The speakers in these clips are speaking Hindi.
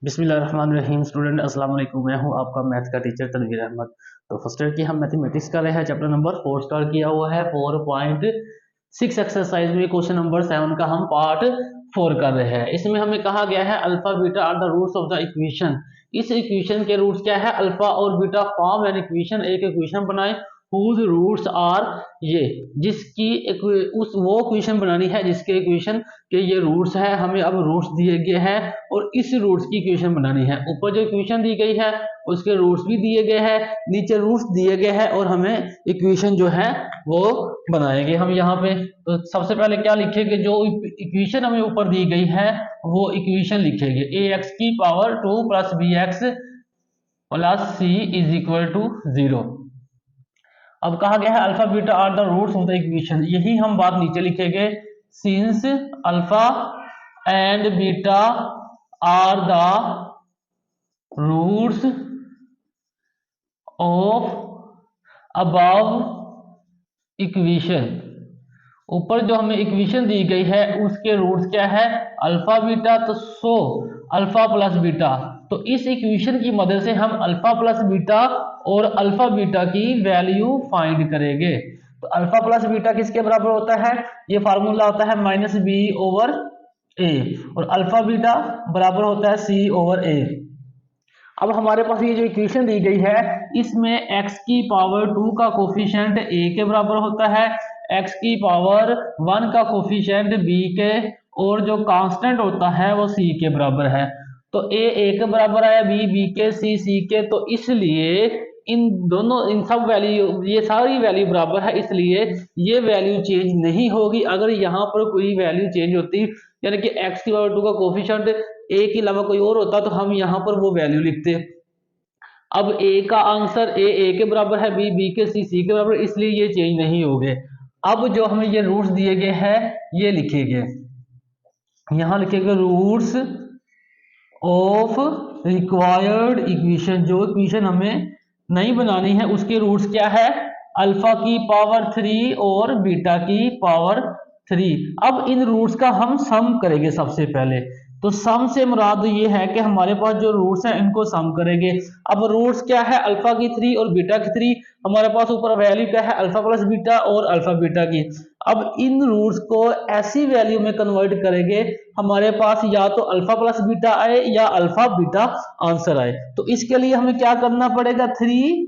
बिस्मिल्लाहिर्रहमानिर्रहीम। स्टूडेंट अस्सलाम वालेकुम, मैं हूं आपका मैथ का टीचर तनवीर अहमद। तो फर्स्ट ईयर की हम मैथमेटिक्स कर रहे हैं, चैप्टर नंबर 4 स्टार्ट किया हुआ है। 4.6 एक्सरसाइज में क्वेश्चन नंबर 7 का हम पार्ट 4 कर रहे हैं। इसमें हमें कहा गया है alpha beta are the roots of the equation. इस इक्वेशन के रूट्स क्या है? अल्फा और बीटा फॉर्म एन इक्वेशन, एक इक्वेशन बनाए whose रूट्स आर ये, जिसकी उस वो इक्वेशन बनानी है जिसके इक्वेशन के ये रूट्स है। हमें अब रूट्स दिए गए हैं और इस रूट्स की इक्वेशन बनानी है। ऊपर जो इक्वेशन दी गई है उसके रूट्स भी दिए गए हैं, नीचे रूट्स दिए गए हैं और हमें इक्वेशन जो है वो बनाएंगे हम यहाँ पे। तो सबसे पहले क्या लिखेंगे? जो इक्वेशन हमें ऊपर दी गई है वो इक्वेशन लिखेंगे। ax की power 2 plus bx plus c is equal to 0। अब कहा गया है alpha beta are the roots of the equation, यही हम बात नीचे लिखेंगे। Since alpha and beta are the roots of above equation, ऊपर जो हमें इक्वेशन दी गई है उसके रूट्स क्या है? Alpha beta. तो सो अल्फा प्लस बीटा, तो इस इक्वेशन की मदद से हम अल्फा प्लस बीटा और अल्फा बीटा की वैल्यू फाइंड करेंगे। तो अल्फा प्लस बीटा किसके बराबर होता है? ये फार्मूला होता है माइनस बी ओवर ए, और अल्फा बीटा बराबर होता है सी ओवर ए। अब हमारे पास ये जो इक्वेशन दी गई है इसमें x की पावर 2 का कोफिशिएंट a के बराबर होता है, x की पावर 1 का कोफिशिएंट b के, और जो कांस्टेंट होता है वो c के बराबर है। तो a के बराबर आया, b के, c के, तो इसलिए इन दोनों इन सब वैल्यू, ये सारी वैल्यू बराबर है, इसलिए ये वैल्यू चेंज नहीं होगी। अगर यहाँ पर कोई वैल्यू चेंज होती, यानी कि x की पावर 2 का कोफिशिएंट a के अलावा कोई और होता, तो हम यहाँ पर वो वैल्यू लिखते। अब a का आंसर a के बराबर है, b के, c के बराबर, इसलिए ये चेंज नहीं हो गए। अब जो हमें ये रूट्स दिए गए हैं ये लिखेंगे, यहाँ लिखेंगे रूट्स ऑफ रिक्वायर्ड इक्वेशन। जो इक्वेशन हमें नहीं बनानी है उसके रूट्स क्या है? अल्फा की पावर 3 और बीटा की पावर 3। अब इन रूट्स का हम सम करेंगे सबसे पहले। तो सम से मुराद ये है कि हमारे पास जो रूट्स हैं इनको सम करेंगे। अब रूट्स क्या है? अल्फा की 3 और बीटा की 3। हमारे पास ऊपर वैल्यू क्या है? अल्फा प्लस बीटा और अल्फा बीटा की। अब इन रूट्स को ऐसी वैल्यू में कन्वर्ट करेंगे हमारे पास या तो अल्फा प्लस बीटा आए या अल्फा बीटा आंसर आए। तो इसके लिए हमें क्या करना पड़ेगा? 3,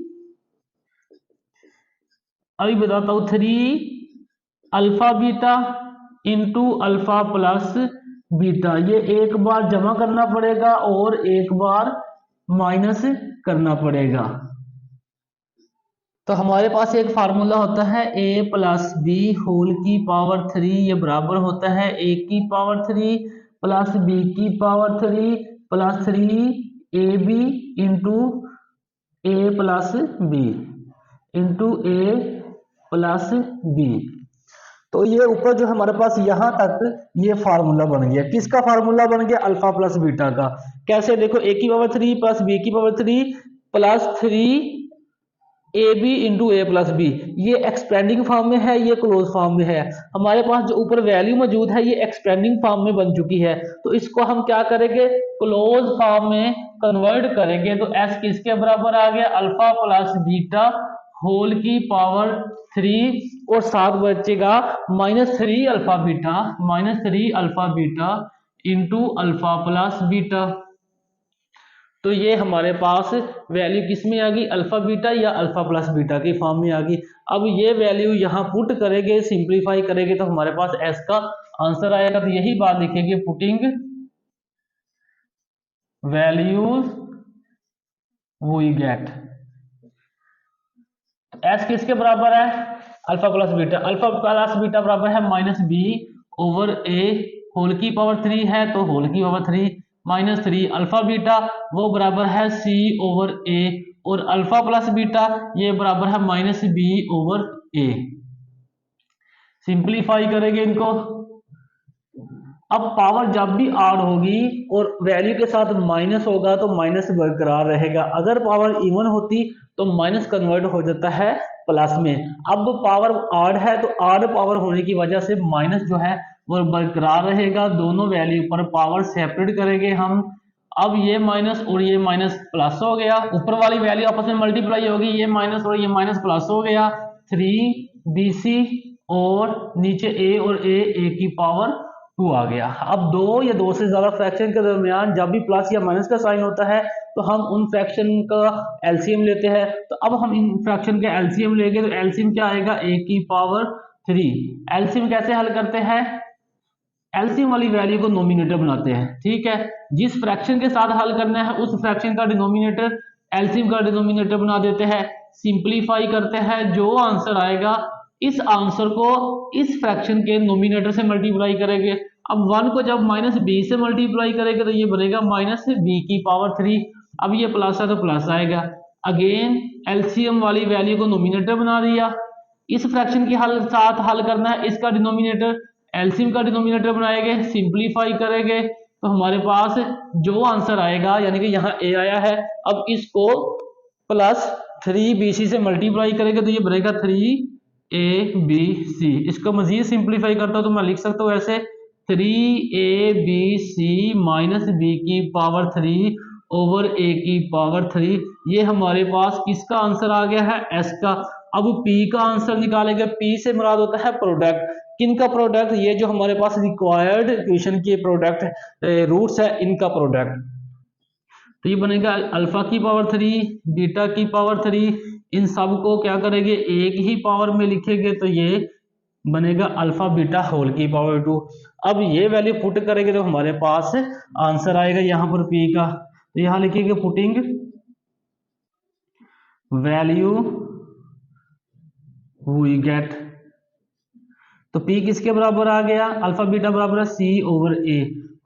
अभी बताता हूं, 3 alpha beta into alpha plus beta, ये एक बार जमा करना पड़ेगा और एक बार माइनस करना पड़ेगा। तो हमारे पास एक फार्मूला होता है a प्लस बी होल की पावर 3, ये बराबर होता है a की पावर 3 प्लस b की power 3 plus 3ab into a plus b into a plus B. तो ये ऊपर जो हमारे पास यहाँ तक ये फार्मूला बन गया। किसका फार्मूला बन गया? अल्फा प्लस बीटा का। कैसे? देखो, a की पावर 3 प्लस b की पावर 3 प्लस 3ab इंटू ए प्लस बी, ये एक्सपेंडिंग फॉर्म में है, ये क्लोज फॉर्म में है। हमारे पास जो ऊपर वैल्यू मौजूद है ये एक्सपेंडिंग फॉर्म में बन चुकी है, तो इसको हम क्या करेंगे? क्लोज फॉर्म में कन्वर्ट करेंगे। तो s किसके बराबर आ गया? अल्फा प्लस बीटा होल की पावर 3, और साथ बचेगा -3 alpha beta into alpha plus beta. तो ये हमारे पास वैल्यू किस में आ गई? अल्फा बीटा या अल्फा प्लस बीटा की फॉर्म में आ गई। अब ये वैल्यू यहाँ पुट करेंगे, सिंप्लीफाई करेंगे, तो हमारे पास s का आंसर आएगा। तो यही बात लिखेंगे, putting values we get. s किसके बराबर है? Alpha plus beta. Alpha plus beta बराबर है -b ओवर a होल की पावर 3 है, तो होल की पावर 3 -3 अल्फा बीटा वो बराबर है c ओवर a, और अल्फा प्लस बीटा ये बराबर है -b ओवर a। सिंप्लीफाई करेंगे इनको। अब पावर जब भी आड होगी और वैल्यू के साथ माइनस होगा तो माइनस बरकरार रहेगा। अगर पावर इवन होती तो माइनस कन्वर्ट हो जाता है प्लस में। अब पावर आड है तो आड पावर होने की वजह से माइनस जो है वो बरकरार रहेगा। दोनों वैल्यू पर पावर सेपरेट करेंगे हम। अब ये माइनस और ये माइनस प्लस हो गया, ऊपर वाली वैल्यू आपस में मल्टीप्लाई होगी, ये माइनस और ये माइनस प्लस हो गया, 3bc और नीचे a और a की पावर 2 आ गया। अब दो या दो से ज्यादा फ्रैक्शन के दरमियान जब भी प्लस या माइनस का साइन होता है तो हम उन फ्रैक्शन का एलसीएम लेते हैं। तो अब हम इन फ्रैक्शन के एलसीएम लेंगे, तो एलसीएम क्या आएगा, a की पावर 3। एलसीएम कैसे हल करते हैं, एलसीएम वाली वैल्यू को नोमिनेटर बनाते हैं, ठीक है। जिस फ्रैक्शन के साथ हल करना है उस फ्रैक्शन का डिनोमिनेटर एलसीएम का डिनोमिनेटर बना देते हैं, सिंपलीफाई करते हैं, जो आंसर आएगा इस आंसर को इस फ्रैक्शन के नोमिनेटर से मल्टीप्लाई करेंगे। अब 1 को जब माइनस बी से मल्टीप्लाई करेंगे तो ये बनेगा माइनस बी की पावर 3। अब ये प्लस है तो प्लस आएगा, अगेन एलसीएम वाली वैल्यू को नोमिनेटर बना दिया, इस फ्रैक्शन के साथ हल करना है इसका डिनोमिनेटर, एलसीएम का डिनोमिनेटर बनाएंगे, सिंपलीफाई करेंगे तो हमारे पास जो आंसर आएगा, यानी कि यहाँ ए आया है, अब इसको प्लस 3bc से मल्टीप्लाई करेंगे तो ये बनेगा 3abc। इसको मजीद सिंपलीफाई करता हूं तो मैं लिख सकता हूँ ऐसे 3abc माइनस बी की पावर 3 ओवर a की पावर 3। ये हमारे पास किसका आंसर आ गया है, s का। अब p का आंसर निकालेंगे, p से मुराद होता है प्रोडक्ट, किनका प्रोडक्ट, ये जो हमारे पास रिक्वायर्ड इक्वेशन की प्रोडक्ट रूट्स है इनका प्रोडक्ट। तो ये बनेगा अल्फा की पावर 3 बीटा की पावर 3, इन सब को क्या करेंगे एक ही पावर में लिखेंगे तो ये बनेगा अल्फा बीटा होल की पावर 2। अब ये वैल्यू पुट करेंगे तो हमारे पास आंसर आएगा यहाँ पर p का, तो यहाँ लिखेंगे पुटिंग वैल्यू वी गेट, तो p किसके बराबर आ गया, अल्फा बीटा बराबर है c ओवर a,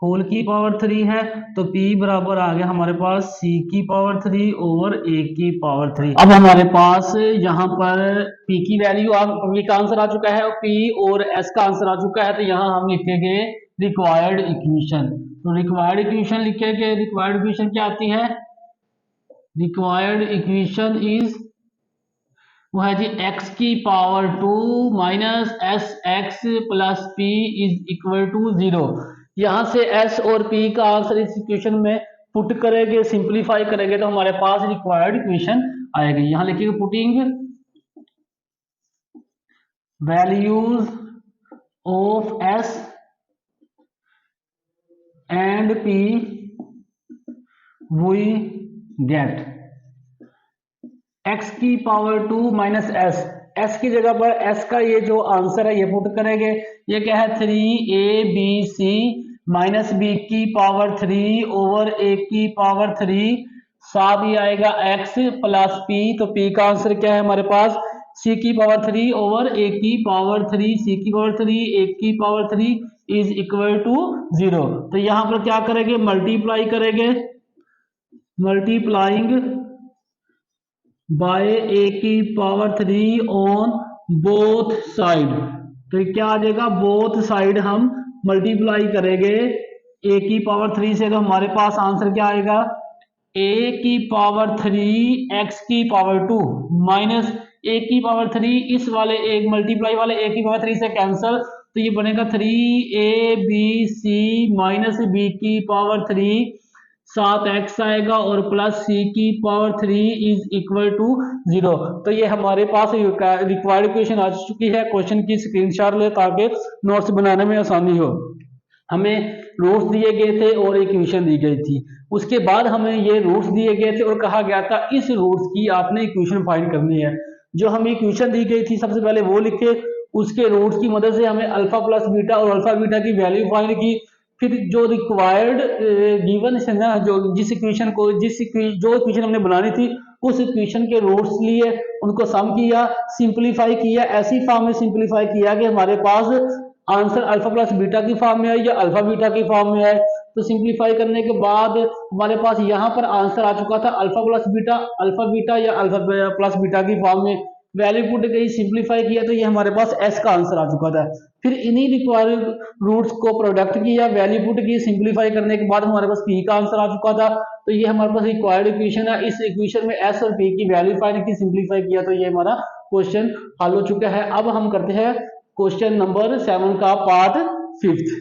होल की पावर 3 है तो p बराबर आ गया हमारे पास c की पावर 3 ओवर a की पावर 3। अब हमारे पास यहाँ पर p की वैल्यू का आंसर आ चुका है और p और s का आंसर आ चुका है, तो यहाँ हम लिखेंगे रिक्वायर्ड इक्वेशन। तो रिक्वायर्ड इक्वेशन लिखेंगे, रिक्वायर्ड इक्वेशन क्या आती है, रिक्वायर्ड इक्वेशन इज वो है जी x की power 2 minus s x plus p is equal to 0। यहां से s और p का आंसर इस इक्वेशन में पुट करेंगे, सिंपलीफाई करेंगे तो हमारे पास रिक्वायर्ड इक्वेशन आएगी। यहां लिखिए putting values of s and p we get x की पावर 2 माइनस s की जगह पर s का ये जो आंसर है ये पुट करेंगे, ये क्या है 3abc माइनस b की पावर 3 ओवर a की पावर 3, साथ ही आएगा x प्लस p, तो p का आंसर क्या है हमारे पास c की पावर 3 ओवर a की पावर 3, c की पावर 3 a की पावर 3 इज इक्वल टू 0। तो यहां पर क्या करेंगे मल्टीप्लाई करेंगे, मल्टीप्लाइंग बाय a की पावर 3 ऑन बोथ साइड, तो क्या आ जाएगा बोथ साइड हम मल्टीप्लाई करेंगे a की पावर 3 से, तो हमारे पास आंसर क्या आएगा a की पावर 3 x की पावर 2 माइनस a की पावर 3, इस वाले एक मल्टीप्लाई वाले a की पावर 3 से कैंसल, तो ये बनेगा 3abc माइनस b की पावर 3, 7x आएगा और प्लस c की पावर 3 इज इक्वल टू 0। तो ये हमारे पास रिक्वायर्ड इक्वेशन आ चुकी है। क्वेश्चन की स्क्रीनशॉट ले ताकि नोट्स बनाने में आसानी हो। हमें रूट्स दिए गए थे और इक्वेशन दी गई थी, उसके बाद हमें ये रूट्स दिए गए थे और कहा गया था इस रूट्स की आपने इक्वेशन फाइंड करनी है। जो हमें इक्वेशन दी गई थी सबसे पहले वो लिखे, उसके रूट्स की मदद से हमें अल्फा प्लस बीटा और अल्फा बीटा की वैल्यू फाइंड की, फिर जो रिक्वायर्ड गिवन है ना, जो जिस इक्वेशन को जो इक्वेशन हमने बनानी थी उस इक्वेशन के रूट्स लिए, उनको सम किया, सिंपलीफाई किया, ऐसी फॉर्म में सिंपलीफाई किया कि हमारे पास आंसर अल्फा प्लस बीटा की फॉर्म में आए या अल्फा बीटा की फॉर्म में आए। तो सिंपलीफाई करने के बाद हमारे पास यहाँ पर आंसर आ चुका था alpha plus beta, alpha beta या अल्फा प्लस बीटा की फॉर्म में, वैल्यू पुट गई, सिंपलीफाई किया तो ये हमारे पास s का आंसर आ चुका था। फिर इन्हीं रिक्वायर्ड रूट्स को प्रोडक्ट किया, वैल्यू पुट की, सिंपलीफाई करने के बाद हमारे पास p का आंसर आ चुका था। तो ये हमारे पास रिक्वायर्ड इक्वेशन है, इस इक्वेशन में s और p की वैल्यू फाइंड की, सिंपलीफाई किया तो ये हमारा क्वेश्चन हल हो चुका है। अब हम करते हैं क्वेश्चन नंबर 7 का पार्ट 5।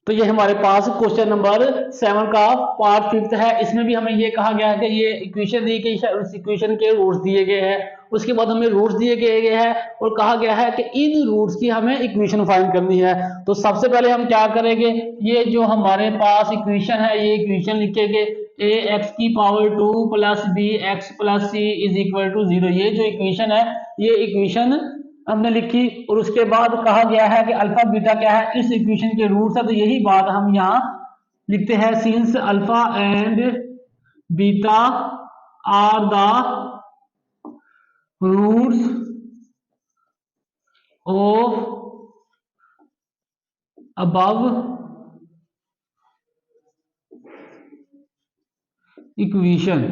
तो ये हमारे पास क्वेश्चन नंबर 7 का पार्ट 5 है। इसमें भी हमें ये कहा गया है कि ये इक्वेशन दी गई है, उस इक्वेशन के रूट्स दिए गए हैं, उसके बाद हमें रूट्स दिए गए हैं और कहा गया है कि इन रूट्स की हमें इक्वेशन फाइंड करनी है। तो सबसे पहले हम क्या करेंगे, ये जो हमारे पास इक्वेशन है ये इक्वेशन लिखेंगे ए एक्स की power 2 plus b x plus c is equal to 0। ये जो इक्वेशन है ये इक्वेशन हमने लिखी और उसके बाद कहा गया है कि अल्फा बीटा क्या है, इस इक्वेशन के रूट्स है। तो यही बात हम यहाँ लिखते हैं, since alpha and beta are the roots of above equation.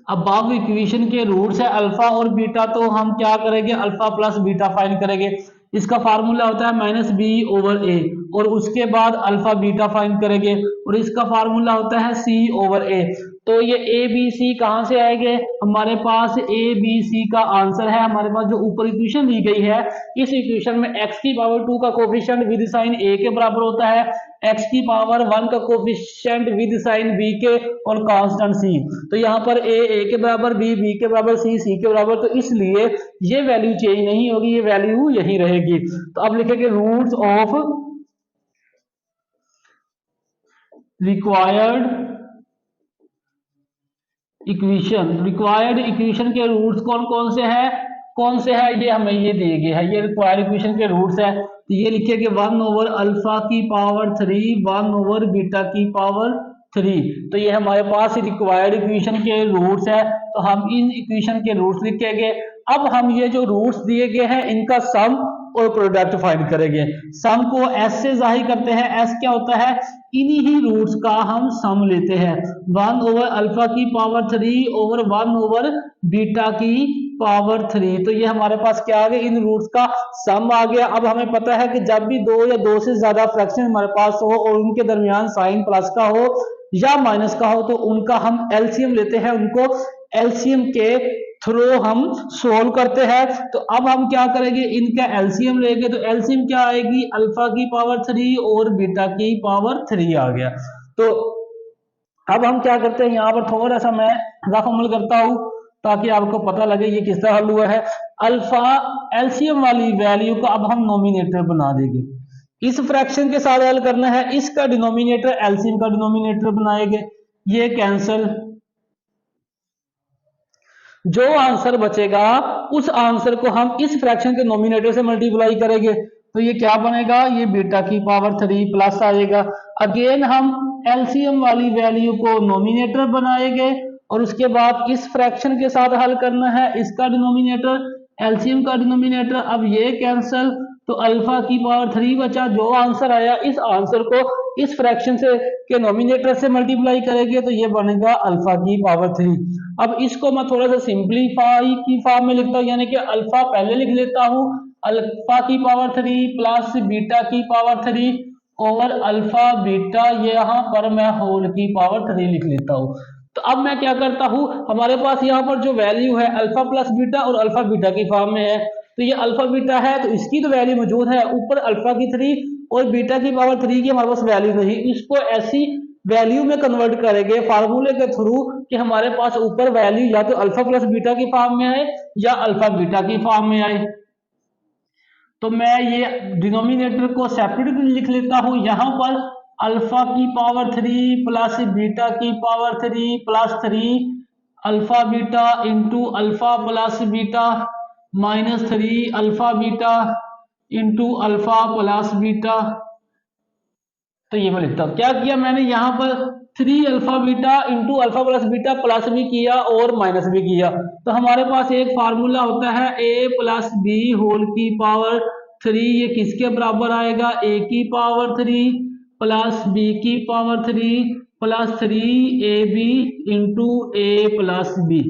Above equation के रूट्स है अल्फा और बीटा, तो हम क्या करेंगे, अल्फा प्लस बीटा फाइंड करेंगे। इसका फार्मूला होता है माइनस बी ओवर ए और उसके बाद अल्फा बीटा फाइंड करेंगे और इसका फार्मूला होता है सी ओवर ए। तो ये ए बी सी कहां से आएंगे, हमारे पास ए बी सी का आंसर है हमारे पास जो ऊपर इक्वेशन दी गई है। इस इक्वेशन में x की पावर 2 का कोफिशिएंट विद साइन a के बराबर होता है, x की पावर 1 का कोफिशिएंट विद साइन b के और कांस्टेंट c। तो यहाँ पर a के बराबर, b के बराबर, c के बराबर, तो इसलिए ये वैल्यू चेंज नहीं होगी, ये वैल्यू यही रहेगी। तो अब लिखेंगे रूट्स ऑफ रिक्वायर्ड इक्वेशन के रूट्स कौन से है ये हमें ये दिए गए हैं, ये रिक्वायर्ड इक्वेशन के रूट्स है। तो ये लिखेंगे 1 ओवर अल्फा की पावर 3 1 ओवर बीटा की पावर 3। तो ये हमारे पास रिक्वायर्ड इक्वेशन के रूट्स है, तो हम इन इक्वेशन के रूट्स लिखेंगे। अब हम ये जो रूट्स दिए गए हैं इनका सम और प्रोडक्ट फाइंड करेंगे। सम को s से जाहिर करते हैं, s क्या होता है, इन्हीं ही रूट्स का हम सम लेते हैं। 1 ओवर अल्फा की पावर 3 ओवर 1 ओवर बीटा की पावर 3। तो ये हमारे पास क्या आ गया, इन रूट्स का सम आ गया। अब हमें पता है कि जब भी 2 या 2 से ज्यादा फ्रैक्शन हमारे पास हो और उनके दरमियान साइन प्लस का हो या माइनस का हो तो उनका हम एलसीएम लेते हैं, उनको एलसीएम के थ्रू हम सोल्व करते हैं। तो अब हम क्या करेंगे, इनका एलसीएम लेंगे, तो एलसीएम क्या आएगी, अल्फा की पावर 3 और बीटा की पावर 3 आ गया। तो अब हम क्या करते हैं, यहाँ पर थोड़ा सा मैं रफ अमल करता हूं ताकि आपको पता लगे ये किस तरह हल हुआ है। अल्फा एलसीएम वाली वैल्यू का अब हम नोमिनेटर बना देंगे, इस फ्रैक्शन के साथ हल करना है, इसका डिनोमिनेटर एलसीएम का डिनोमिनेटर बनाएंगे, ये कैंसिल, जो आंसर बचेगा उस आंसर को हम इस फ्रैक्शन के नोमिनेटर से मल्टीप्लाई करेंगे। तो ये क्या बनेगा, ये बीटा की पावर 3 प्लस आएगा। अगेन हम एलसीएम वाली वैल्यू को नोमिनेटर बनाएंगे और उसके बाद इस फ्रैक्शन के साथ हल करना है, इसका डिनोमिनेटर एलसीएम का डिनोमिनेटर। अब ये कैंसिल, तो अल्फा की पावर 3 बचा, जो आंसर आया इस आंसर को इस फ्रैक्शन से के नोमिनेटर से मल्टीप्लाई करेंगे तो ये बनेगा अल्फा की पावर 3। अब इसको मैं थोड़ा सा सिंप्लीफाई की फॉर्म में लिखता हूँ, यानी कि अल्फा पहले लिख लेता हूँ, अल्फा की पावर 3 प्लस बीटा की पावर 3 ओवर अल्फा बीटा, ये यहाँ पर मैं होल की पावर 3 लिख लेता हूँ। तो अब मैं क्या करता हूँ, हमारे पास यहाँ पर जो वैल्यू है अल्फा प्लस बीटा और अल्फा बीटा की फॉर्म में है, तो ये अल्फा बीटा है तो इसकी तो वैल्यू मौजूद है, ऊपर अल्फा की 3 और बीटा की पावर 3 की हमारे पास वैल्यू नहीं, इसको ऐसी वैल्यू में कन्वर्ट करेंगे फार्मूले के थ्रू कि हमारे पास ऊपर वैल्यू या तो अल्फा प्लस बीटा की फॉर्म में आए या अल्फा बीटा की फॉर्म में आए। तो मैं ये डिनोमिनेटर को सेपरेट लिख लेता हूं, यहां पर अल्फा की पावर 3 प्लस बीटा की power 3 plus 3 alpha beta into alpha plus beta minus 3 alpha beta into alpha plus beta. तो ये मैं लिखता हूं, क्या किया मैंने यहाँ पर 3 alpha beta into alpha plus beta plus भी किया और माइनस भी किया। तो हमारे पास एक फार्मूला होता है ए प्लस बी होल की पावर 3, ये किसके बराबर आएगा, ए की पावर 3 प्लस बी की power 3 plus 3 a b into A plus B.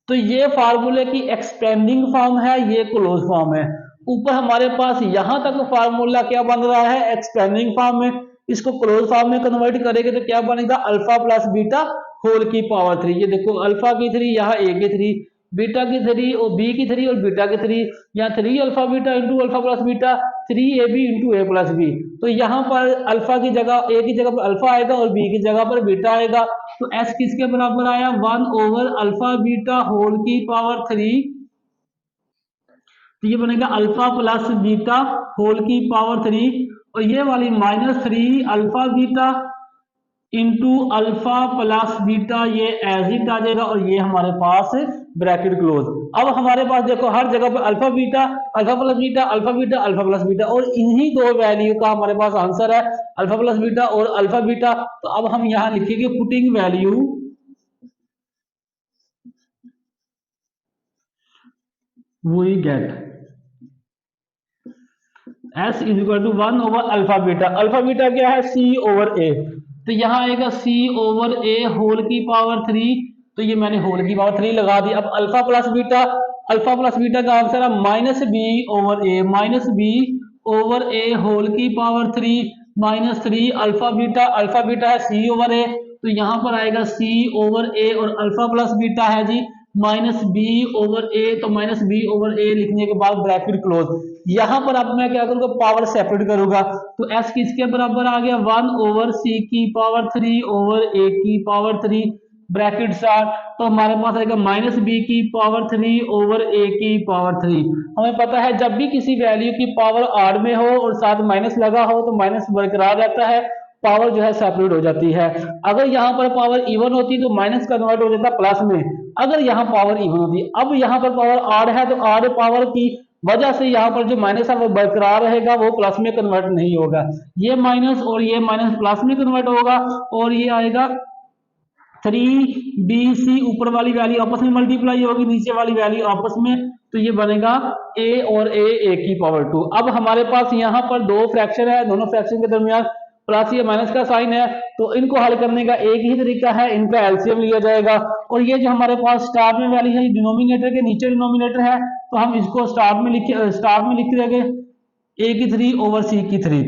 तो ये फार्मूले की एक्सपेंडिंग फॉर्म है, ये क्लोज फॉर्म है। ऊपर हमारे पास यहां तक फार्मूला क्या बन रहा है, एक्सपेंडिंग फॉर्म में, इसको क्लोज फॉर्म में कन्वर्ट करेंगे तो क्या बनेगा, अल्फा प्लस बीटा होल की पावर 3। ये देखो अल्फा की 3 यहाँ ए की 3, बीटा की 3 और बी की 3 और बीटा की 3, यहाँ 3 alpha beta into alpha plus beta 3ab into ए प्लस बी। तो यहाँ पर अल्फा की जगह ए की जगह पर अल्फा आएगा और बी की जगह पर बीटा आएगा। तो एस किसके बराबर आया 1 ओवर अल्फा बीटा होल की पावर 3। तो ये बनेगा अल्फा प्लस बीटा होल की पावर 3 और ये वाली -3 alpha beta into alpha plus beta, ये एज इट आ जाएगा और ये हमारे पास ब्रैकेट क्लोज। अब हमारे पास देखो हर जगह पर alpha beta alpha plus beta alpha beta alpha plus beta और इन्हीं दो वैल्यू का हमारे पास आंसर है अल्फा प्लस बीटा और अल्फा बीटा। तो अब हम यहां लिखेंगे putting value we get s is equal to 1 over alpha beta क्या है सी ओवर ए। तो यहाँ आएगा सी ओवर ए होल की पावर 3। तो ये मैंने होल की पावर 3 लगा दी। अब अल्फा प्लस बीटा का आंसर है -b over A over a whole की पावर 3 -3 अल्फा बीटा है सी ओवर ए। तो यहाँ पर आएगा सी ओवर ए और अल्फा प्लस बीटा है जी -b ओवर ए। तो -b ओवर ए लिखने के बाद ब्रैकेट क्लोज। यहां पर अब मैं क्या करूंगा पावर सेपरेट करूंगा। तो s किसके बराबर आ गया 1 ओवर c की पावर 3 ओवर a की पावर 3 ब्रैकेट स्टार्ट। तो हमारे पास आएगा -b की पावर 3 ओवर a की पावर 3। हमें पता है जब भी किसी वैल्यू की पावर आड में हो और साथ माइनस लगा हो तो माइनस बरकरार रहता है, पावर जो है सेपरेट हो जाती है। अगर यहाँ पर पावर इवन होती तो माइनस कन्वर्ट हो जाता प्लस में, अगर यहाँ पावर इवन होती। अब यहाँ पर पावर आड है तो आड पावर की वजह से यहाँ पर जो माइनस है वो बरकरार रहेगा, वो प्लस में कन्वर्ट नहीं होगा। ये माइनस और ये माइनस प्लस में कन्वर्ट होगा और ये आएगा 3bc ऊपर वाली वैल्यू आपस में मल्टीप्लाई होगी नीचे वाली वैल्यू आपस में। तो ये बनेगा a और a की पावर 2। अब हमारे पास यहाँ पर दो फ्रैक्शन है, दोनों फ्रैक्शन के दरमियान प्लस या माइनस का साइन है। तो इनको हल करने का एक ही तरीका है, इनका एलसीएम लिया जाएगा। और ये जो हमारे पास स्टार में वैल्यू है डिनोमिनेटर के नीचे डिनोमिनेटर है, तो हम इसको स्टार में लिख देंगे a की 3 ओवर c की 3।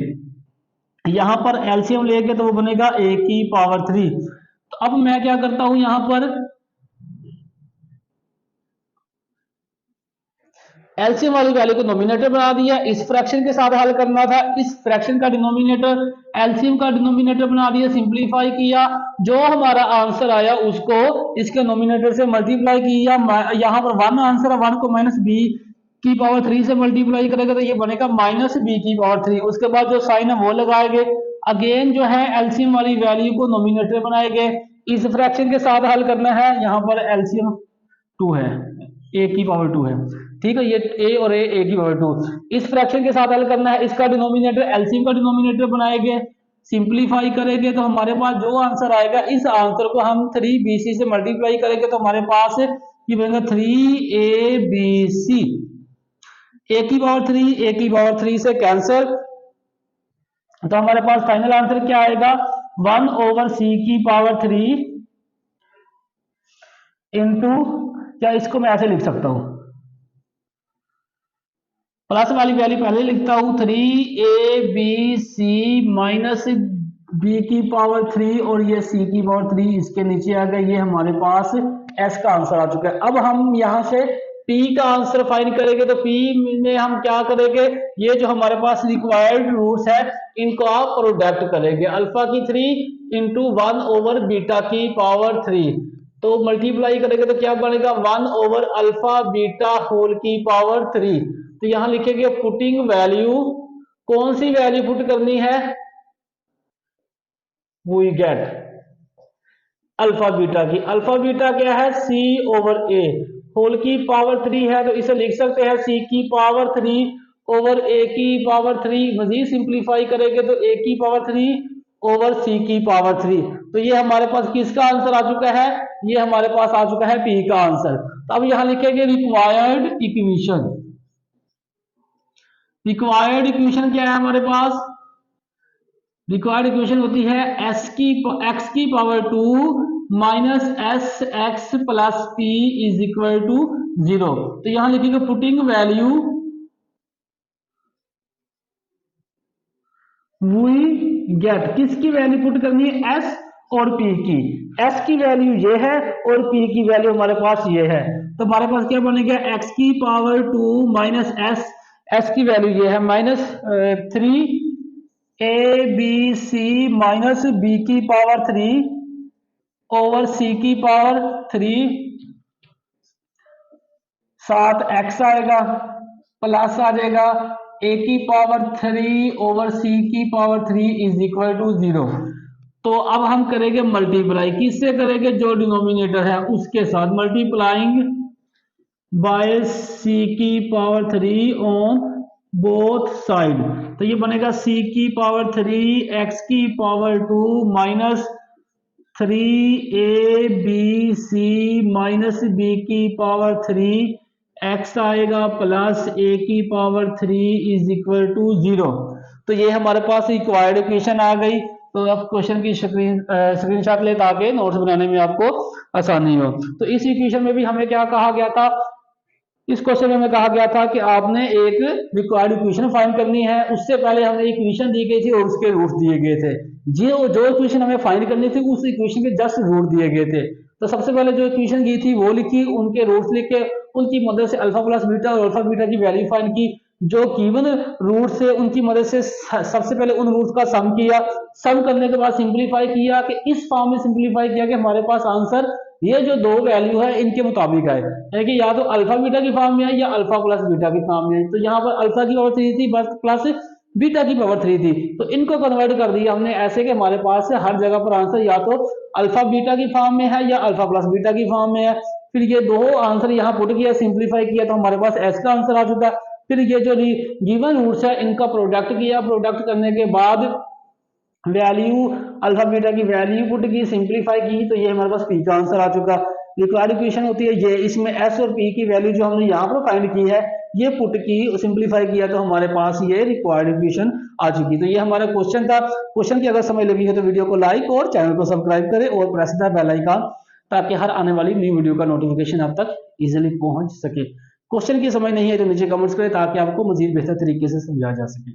यहाँ पर एलसीएम लेंगे तो वो बनेगा a की पावर 3। तो अब मैं क्या करता हूं यहाँ पर एलसीएम वाली वैल्यू को नोमिनेटर बना दिया, इस फ्रैक्शन के साथ हल करना था, इस फ्रैक्शन का डिनोमिनेटर एलसीएम का डिनोमिनेटर बना दिया, सिंपलीफाई किया, जो हमारा आंसर आया उसको इसके नोमिनेटर से मल्टीप्लाई किया। यहाँ पर 1 आंसर है, 1 को -b की पावर 3 से मल्टीप्लाई करेगा तो ये बनेगा -b की पावर 3। उसके बाद जो साइन है वो लगाएंगे, अगेन जो है एलसीएम वाली वैल्यू को नोमिनेटर बनाएंगे, इस फ्रैक्शन के साथ हल करना है। यहाँ पर एलसीएम 2 है, a की पावर 2 है, ठीक है, ये a और a की पावर 2। इस फ्रैक्शन के साथ हल करना है, इसका डिनोमिनेटर एलसीएम का डिनोमिनेटर बनाएंगे, सिंपलीफाई करेंगे तो हमारे पास जो आंसर आएगा इस आंसर को हम 3bc से मल्टीप्लाई करेंगे तो हमारे पास ये बनेगा 3abc। a की पावर 3 से कैंसिल, तो हमारे पास फाइनल आंसर क्या आएगा 1 ओवर c की पावर 3 इंटू, क्या इसको मैं ऐसे लिख सकता हूं, प्लस वाली वैल्यू पहले लिखता हूं 3abc माइनस b की पावर 3 और ये c की पावर 3 इसके नीचे आ गया। ये हमारे पास s का आंसर आ चुका है। अब हम यहां से p का आंसर फाइंड करेंगे तो p में हम क्या करेंगे, ये जो हमारे पास रिक्वायर्ड रूट्स है इनको आप प्रोडक्ट करेंगे, अल्फा की 3 इंटू 1 ओवर बीटा की पावर 3। तो मल्टीप्लाई करेंगे तो क्या बनेगा 1 ओवर अल्फा बीटा होल की पावर 3। तो यहां लिखेंगे पुटिंग वैल्यू, कौन सी वैल्यू पुट करनी है, वी गेट अल्फा बीटा की। अल्फा बीटा क्या है c ओवर a होल की पावर 3 है, तो इसे लिख सकते हैं c की पावर 3 ओवर a की पावर 3। मजीद सिंप्लीफाई करेंगे तो a की पावर 3 ओवर c की पावर 3। तो ये हमारे पास किसका आंसर आ चुका है, ये हमारे पास आ चुका है p का आंसर। तो अब यहां लिखेंगे रिक्वायर्ड इक्वेशन। रिक्वायर्ड इक्वेशन क्या है हमारे पास, रिक्वायर्ड इक्वेशन होती है x की power 2 minus s x plus p is equal to 0। तो यहां लिखेंगे पुटिंग वैल्यू वी गेट, किसकी वैल्यू पुट करनी है, s और पी की, एस की वैल्यू ये है और पी की वैल्यू हमारे पास ये है। तो हमारे पास क्या बनेगा, एक्स की पावर 2 माइनस एस, एस की वैल्यू ये है -3 a b c minus b की पावर 3 ओवर सी की पावर 3, 7 एक्स आएगा प्लस आ जाएगा ए की पावर 3 ओवर सी की पावर 3 इज इक्वल टू 0। तो अब हम करेंगे मल्टीप्लाई, किससे करेंगे, जो डिनोमिनेटर है उसके साथ, मल्टीप्लाइंग बाय सी की पावर 3 ऑन बोथ साइड। तो ये बनेगा सी की पावर 3 एक्स की power 2 minus 3 a b c minus b की पावर 3 एक्स आएगा प्लस ए की पावर 3 इज इक्वल टू 0। तो ये हमारे पास रिक्वायर्ड इक्वेशन आ गई। तो आप क्वेश्चन की स्क्रीनशॉट ले ताकि नोट्स बनाने में आपको आसानी हो। तो इस इक्वेशन में भी हमें क्या कहा गया था, इस क्वेश्चन में हमें कहा गया था कि आपने एक रिक्वायर्ड इक्वेशन फाइंड करनी है। उससे पहले हमें इक्वेशन दी गई थी और उसके रूट्स दिए गए थे। जो इक्वेशन हमें फाइंड करनी थी उस इक्वेशन के जस्ट रूट दिए गए थे। तो सबसे पहले जो इक्वेशन दी थी वो लिखी, उनके रूट्स लिखे, उनकी मदद से अल्फा प्लस बीटा और अल्फा बीटा की वैल्यू फाइंड की। जो गिवन रूट से उनकी मदद से सबसे पहले उन रूट्स का सम किया, सम करने के बाद सिंप्लीफाई किया कि इस फॉर्म में सिंप्लीफाई किया कि हमारे पास आंसर ये जो दो वैल्यू है इनके मुताबिक आए, है कि या तो अल्फा बीटा की फॉर्म में है या अल्फा प्लस बीटा की फॉर्म में है। तो यहाँ पर अल्फा की पावर 3 थी प्लस बीटा की पावर 3 थी, तो इनको कन्वर्ट कर दिया हमने ऐसे कि हमारे पास हर जगह पर आंसर या तो अल्फा बीटा की फॉर्म में है या अल्फा प्लस बीटा की फॉर्म में है। फिर ये दो आंसर यहाँ पुट किया, सिंप्लीफाई किया, तो हमारे पास एस का आंसर आ चुका। फिर ये जो गिवन रूट्स है इनका प्रोडक्ट किया, प्रोडक्ट करने के बाद वैल्यू अल्फा बीटा की वैल्यू पुट की, सिंप्लीफाई की, तो ये हमारे पास पी का आंसर आ चुका। रिक्वायर्ड इक्वेशन होती है ये, इसमें एस और पी की वैल्यू जो हमने यहाँ पर फाइंड की है ये पुट की, सिंप्लीफाई किया, तो हमारे पास ये रिक्वायर्ड इक्वेशन आ चुकी। तो ये हमारा क्वेश्चन था। क्वेश्चन की अगर समझ लगी है तो वीडियो को लाइक और चैनल को सब्सक्राइब करें और प्रेस द बेल आइकन ताकि हर आने वाली न्यू वीडियो का नोटिफिकेशन आप तक इजीली पहुंच सके। क्वेश्चन की समझ नहीं है तो नीचे कमेंट्स करें ताकि आपको मजीद बेहतर तरीके से समझाया जा सके।